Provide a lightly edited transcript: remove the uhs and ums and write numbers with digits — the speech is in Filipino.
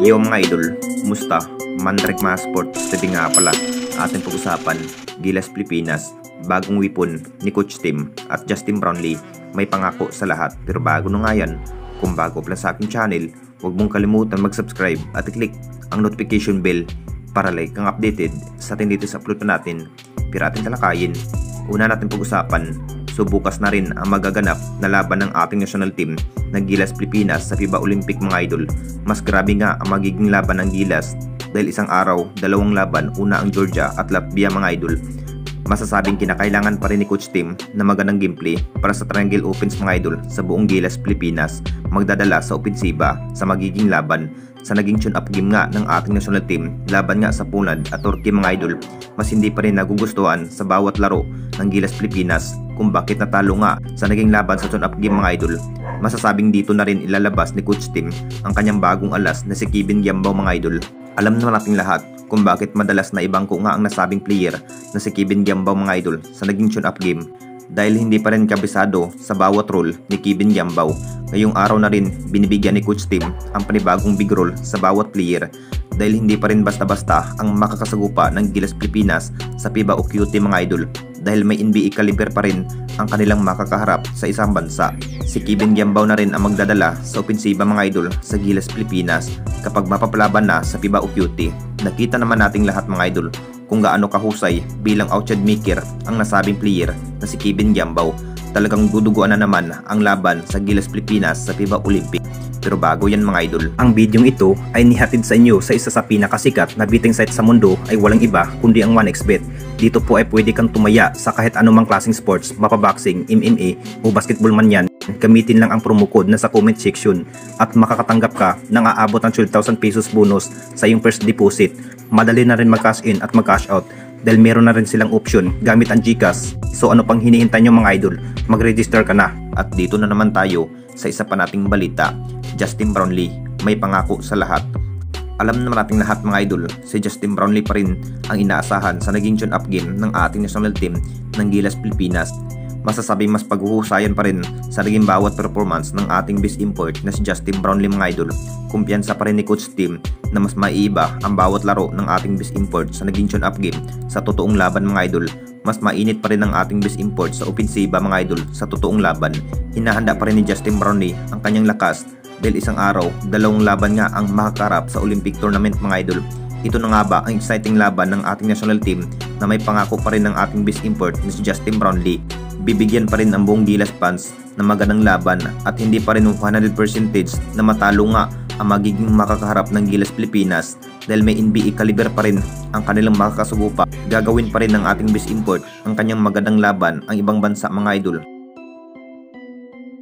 Yo mga idol, kumusta? Mandrake mga sports, sabi nga pala, ating pag-usapan, Gilas Pilipinas, bagong wipon ni Coach Tim at Justin Brownlee, may pangako sa lahat. Pero bago na nga yan, kung bago pa lang sa aking channel, huwag mong kalimutan mag-subscribe at i-click ang notification bell para like kang updated sa ating dito sa upload pa natin. Pero ating talakayin, una natin pag-usapan, so bukas na rin ang magaganap na laban ng ating national team ng Gilas Pilipinas sa FIBA Olympic mga idol. Mas grabe nga ang magiging laban ng Gilas dahil isang araw, dalawang laban, una ang Georgia at Latvia mga idol. Masasabing kinakailangan pa rin ni Coach Tim na magandang gameplay para sa triangle offense mga idol sa buong Gilas Pilipinas magdadala sa opensiba sa magiging laban. Sa naging tune-up game nga ng ating national team laban nga sa Poland at Turkey mga idol, mas hindi pa rin nagugustuhan sa bawat laro ng Gilas Pilipinas kung bakit natalo nga sa naging laban sa tune-up game mga idol. Masasabing dito na rin ilalabas ni Coach Tim ang kanyang bagong alas na si Kevin Giambao mga idol. Alam naman nating lahat kung bakit madalas na ibangko nga ang nasabing player na si Kevin Giambao mga idol sa naging tune-up game. Dahil hindi pa rin kabisado sa bawat role ni Kevin Giambao, ngayong araw na rin binibigyan ni Coach Tim ang panibagong big role sa bawat player dahil hindi pa rin basta-basta ang makakasagupa ng Gilas Pilipinas sa FIBA o QT mga idol dahil may NBA caliber pa rin ang kanilang makakaharap sa isang bansa. Si Kevin Giambao na rin ang magdadala sa opensiba mga idol sa Gilas Pilipinas kapag mapapalaban na sa FIBA o QT. Nakita naman nating lahat mga idol kung gaano kahusay bilang outside maker ang nasabing player na si Kevin Giambao. Talagang duduguan na naman ang laban sa Gilas Pilipinas sa FIBA Olympic. Pero bago yan mga idol, ang bidyong ito ay nihatid sa inyo sa isa sa pinakasikat na betting site sa mundo ay walang iba kundi ang 1xBet. Dito po ay pwede kang tumaya sa kahit anumang klaseng sports, mapaboxing, MMA o basketball man yan. Gamitin lang ang promo code na sa comment section at makakatanggap ka ng aabot ng 12,000 pesos bonus sa iyong first deposit. Madali na rin mag-cash in at mag-cash out dahil meron na rin silang option gamit ang GCash. So ano pang hinihintay nyo mga idol, mag-register ka na. At dito na naman tayo sa isa pa nating balita, Justin Brownlee may pangako sa lahat. Alam naman nating lahat mga idol, si Justin Brownlee pa rin ang inaasahan sa naging tune-up game ng ating national team ng Gilas Pilipinas. Masasabing mas paghuhusayan pa rin sa naging bawat performance ng ating best import na si Justin Brownlee mga idol. Kumpiyansa pa rin ni Coach Tim na mas maiiba ang bawat laro ng ating best import sa naging tune-up game sa totoong laban mga idol. Mas mainit pa rin ang ating best import sa opensiba mga idol sa totoong laban. Hinahanda pa rin ni Justin Brownlee ang kanyang lakas dahil isang araw, dalawang laban nga ang makakarap sa Olympic tournament mga idol. Ito na nga ba ang exciting laban ng ating national team na may pangako pa rin ng ating best import na si Justin Brownlee. Bibigyan pa rin ang buong Gilas fans na magandang laban at hindi pa rin 100% na matalo nga ang magiging makakaharap ng Gilas Pilipinas dahil may NBA caliber pa rin ang kanilang makakasugupa. Gagawin pa rin ng ating best import ang kanyang magandang laban ang ibang bansa mga idol.